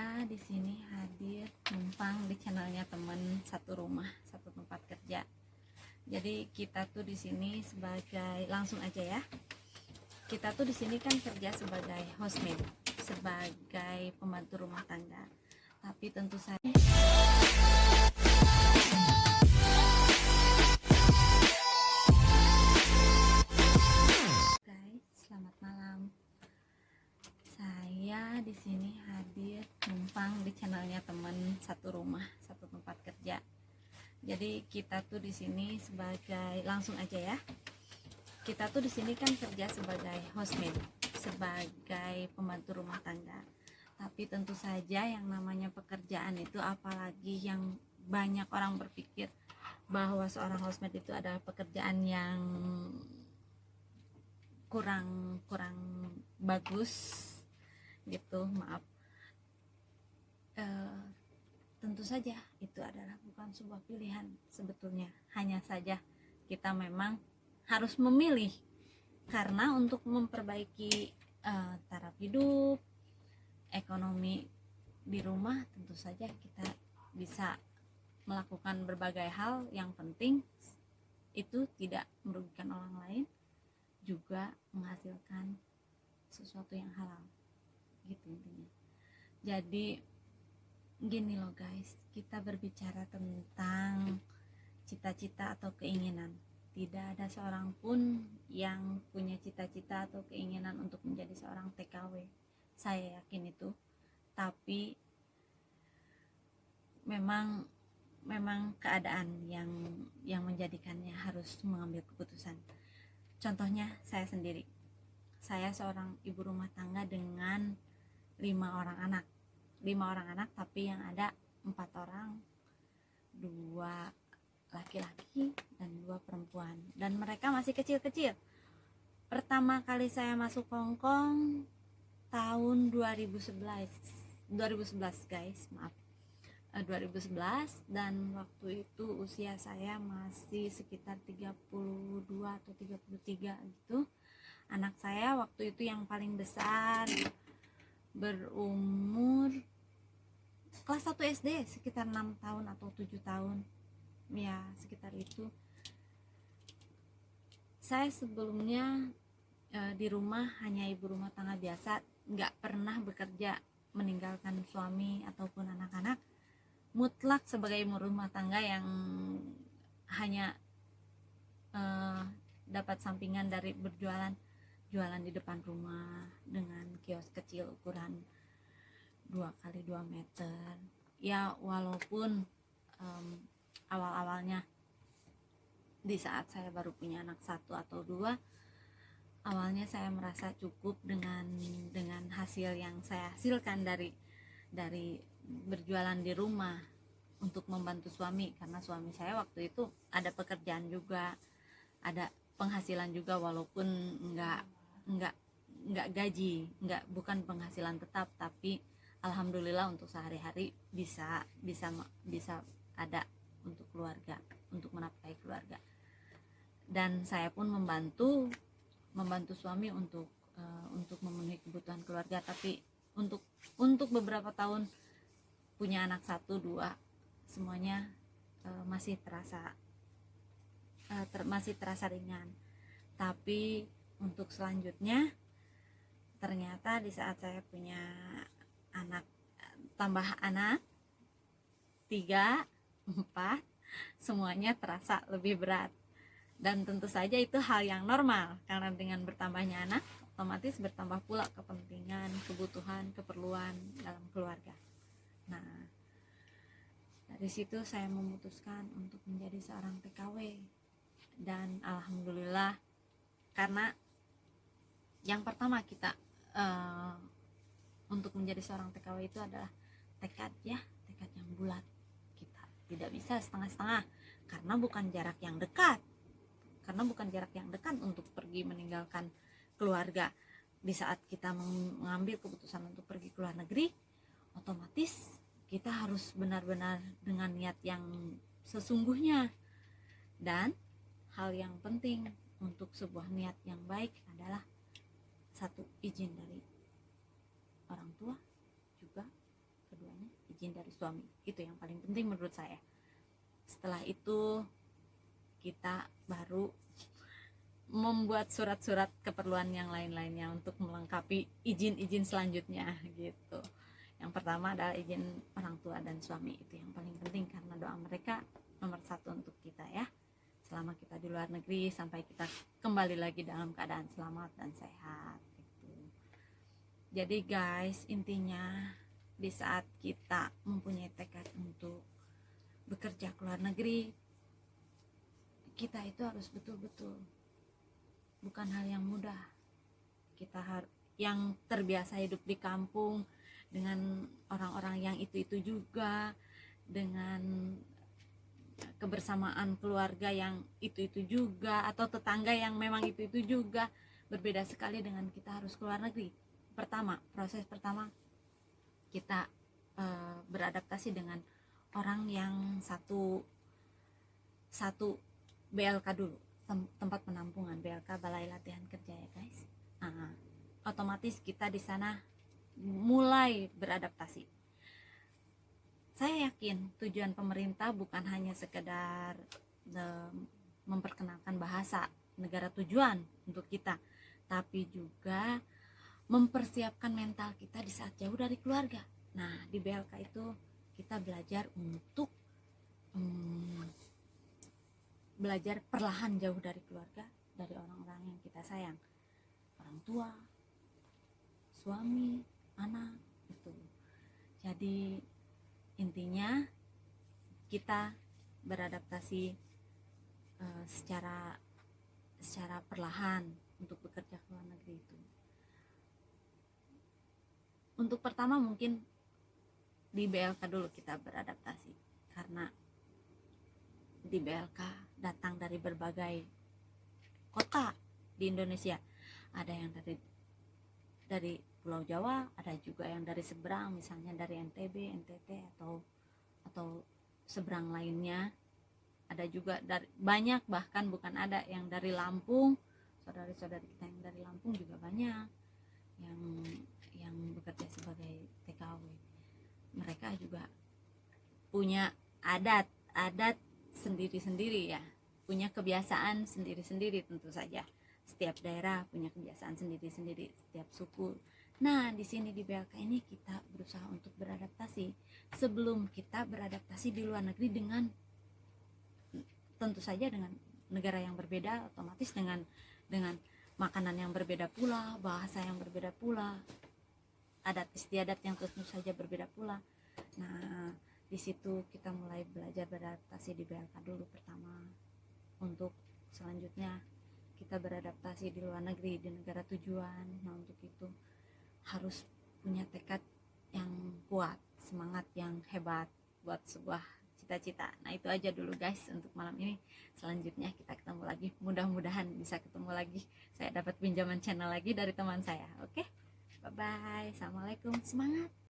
Saya di sini hadir numpang di channelnya teman satu rumah, satu tempat kerja. Jadi kita tuh di sini sebagai langsung aja ya. Kita tuh di sini kan kerja sebagai housemate, sebagai pembantu rumah tangga. Tapi tentu saja guys, selamat malam. Saya di sini hadir numpang di channelnya teman satu rumah, satu tempat kerja. Jadi kita tuh di sini sebagai langsung aja ya. Kita tuh di sini kan kerja sebagai housemate, sebagai pembantu rumah tangga. Tapi tentu saja yang namanya pekerjaan itu, apalagi yang banyak orang berpikir bahwa seorang housemate itu adalah pekerjaan yang kurang bagus gitu, maaf. Tentu saja itu adalah bukan sebuah pilihan sebetulnya, hanya saja kita memang harus memilih karena untuk memperbaiki taraf hidup, ekonomi di rumah. Tentu saja kita bisa melakukan berbagai hal, yang penting itu tidak merugikan orang lain, juga menghasilkan sesuatu yang halal gitu intinya. Jadi gini loh guys, kita berbicara tentang cita-cita atau keinginan. Tidak ada seorang pun yang punya cita-cita atau keinginan untuk menjadi seorang TKW, saya yakin itu. Tapi memang keadaan yang menjadikannya harus mengambil keputusan. Contohnya saya sendiri, saya seorang ibu rumah tangga dengan 5 orang anak, tapi yang ada 4 orang, 2 laki-laki dan 2 perempuan, dan mereka masih kecil-kecil. Pertama kali saya masuk Hongkong tahun 2011 guys, maaf, 2011, dan waktu itu usia saya masih sekitar 32 atau 33 gitu. Anak saya waktu itu yang paling besar berumur kelas 1 SD, sekitar 6 tahun atau 7 tahun ya, sekitar itu. Saya sebelumnya di rumah hanya ibu rumah tangga biasa, nggak pernah bekerja meninggalkan suami ataupun anak-anak, mutlak sebagai ibu rumah tangga yang hanya dapat sampingan dari jualan di depan rumah dengan kios kecil ukuran 2x2 meter ya. Walaupun awal-awalnya di saat saya baru punya anak 1 atau 2, awalnya saya merasa cukup dengan hasil yang saya hasilkan dari berjualan di rumah untuk membantu suami, karena suami saya waktu itu ada pekerjaan juga, ada penghasilan juga, walaupun nggak gaji, bukan penghasilan tetap, tapi alhamdulillah untuk sehari-hari bisa ada untuk keluarga, untuk menafkahi keluarga. Dan saya pun membantu suami untuk memenuhi kebutuhan keluarga. Tapi untuk beberapa tahun punya anak 1, 2, semuanya masih terasa ringan. Tapi untuk selanjutnya, ternyata di saat saya punya anak, tambah anak 3, 4, semuanya terasa lebih berat. Dan tentu saja itu hal yang normal, karena dengan bertambahnya anak otomatis bertambah pula kepentingan, kebutuhan, keperluan dalam keluarga. Nah, dari situ saya memutuskan untuk menjadi seorang TKW. Dan alhamdulillah, karena yang pertama kita untuk menjadi seorang TKW itu adalah tekad yang bulat. Kita tidak bisa setengah-setengah, karena bukan jarak yang dekat untuk pergi meninggalkan keluarga. Di saat kita mengambil keputusan untuk pergi ke luar negeri, otomatis kita harus benar-benar dengan niat yang sesungguhnya. Dan hal yang penting untuk sebuah niat yang baik adalah 1, izin dari orang tua, juga izin dari suami. Itu yang paling penting menurut saya. Setelah itu kita baru membuat surat-surat keperluan yang lain-lainnya untuk melengkapi izin-izin selanjutnya gitu. Yang pertama adalah izin orang tua dan suami, itu yang paling penting karena doa mereka nomor satu untuk kita ya, selama kita di luar negeri sampai kita kembali lagi dalam keadaan selamat dan sehat gitu. Jadi guys, intinya di saat kita mempunyai tekad untuk bekerja ke luar negeri, kita itu harus betul-betul, bukan hal yang mudah. Kita yang terbiasa hidup di kampung dengan orang-orang yang itu-itu juga, dengan kebersamaan keluarga yang itu-itu juga, atau tetangga yang memang itu-itu juga, berbeda sekali dengan kita harus keluar negeri. Proses pertama kita beradaptasi dengan orang yang satu BLK dulu, tempat penampungan, BLK Balai Latihan Kerja ya guys. Otomatis kita di sana mulai beradaptasi. Saya yakin tujuan pemerintah bukan hanya sekedar memperkenalkan bahasa negara tujuan untuk kita, tapi juga mempersiapkan mental kita di saat jauh dari keluarga. Nah, di BLK itu kita belajar untuk belajar perlahan jauh dari keluarga, dari orang-orang yang kita sayang, orang tua, suami, anak itu. Jadi intinya kita beradaptasi secara perlahan untuk bekerja ke luar negeri itu. Untuk pertama mungkin di BLK dulu kita beradaptasi, karena di BLK datang dari berbagai kota di Indonesia. Ada yang dari Pulau Jawa, ada juga yang dari seberang, misalnya dari NTB, NTT atau seberang lainnya. Ada juga dari banyak, bahkan bukan ada yang dari Lampung, saudari-saudari kita yang dari Lampung juga banyak yang bekerja sebagai TKW. Mereka juga punya adat sendiri-sendiri ya, punya kebiasaan sendiri-sendiri tentu saja. Setiap daerah punya kebiasaan sendiri-sendiri, setiap suku. Nah, di sini di BLK ini kita berusaha untuk beradaptasi. Sebelum kita beradaptasi di luar negeri dengan tentu saja dengan negara yang berbeda, otomatis dengan makanan yang berbeda pula, bahasa yang berbeda pula, adat istiadat yang tentu saja berbeda pula. Nah, di situ kita mulai belajar beradaptasi di BLK dulu pertama. Untuk selanjutnya kita beradaptasi di luar negeri, di negara tujuan. Nah, untuk itu harus punya tekad yang kuat, semangat yang hebat buat sebuah cita-cita. Nah, itu aja dulu guys untuk malam ini. Selanjutnya kita ketemu lagi, mudah-mudahan bisa ketemu lagi, saya dapat pinjaman channel lagi dari teman saya. Oke, bye bye, assalamualaikum, semangat.